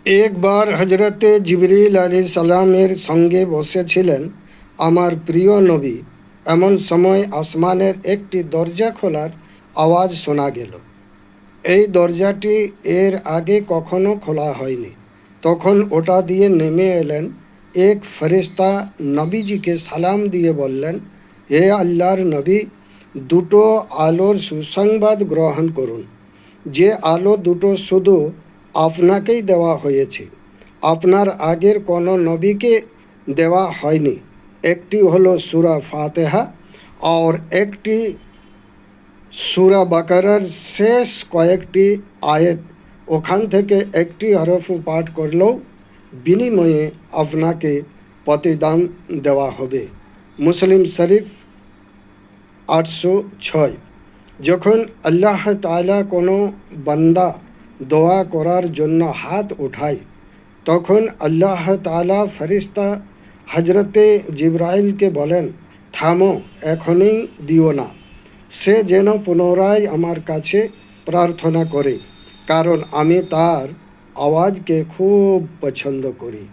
একবার হজরতে জিবরিল আলাইহিস সালামের সঙ্গে বসেছিলেন আমার প্রিয় নবী। এমন সময় আসমানের একটি দরজা খোলার আওয়াজ শোনা গেল। এই দরজাটি এর আগে কখনো খোলা হয়নি। তখন ওটা দিয়ে নেমে এলেন এক ফেরেশতা, নবীজিকে সালাম দিয়ে বললেন, হে আল্লাহর নবী, দুটো আলোর সুসংবাদ গ্রহণ করুন। যে আলো দুটো শুধু আপনাকেই দেওয়া হয়েছে, আপনার আগের কোনো নবীকে দেওয়া হয়নি। একটি হলো সূরা ফাতিহা আর একটি সূরা বাকারার শেষ কয়েকটি আয়াত। ওখান থেকে একটি হরফ পাঠ করলেও বিনিময়ে আপনাকে প্রতিদান দেওয়া হবে। মুসলিম শরীফ 806। যখন আল্লাহ তাআলা কোনো বান্দা দোয়া করার জন্য হাত উঠায়, তখন আল্লাহ তাআলা ফেরেশতা হজরতে জিবরাইলকে বলেন, থামো, এখনই দিও না। সে যেন পুনরায় আমার কাছে প্রার্থনা করে, কারণ আমি তার আওয়াজকে খুব পছন্দ করি।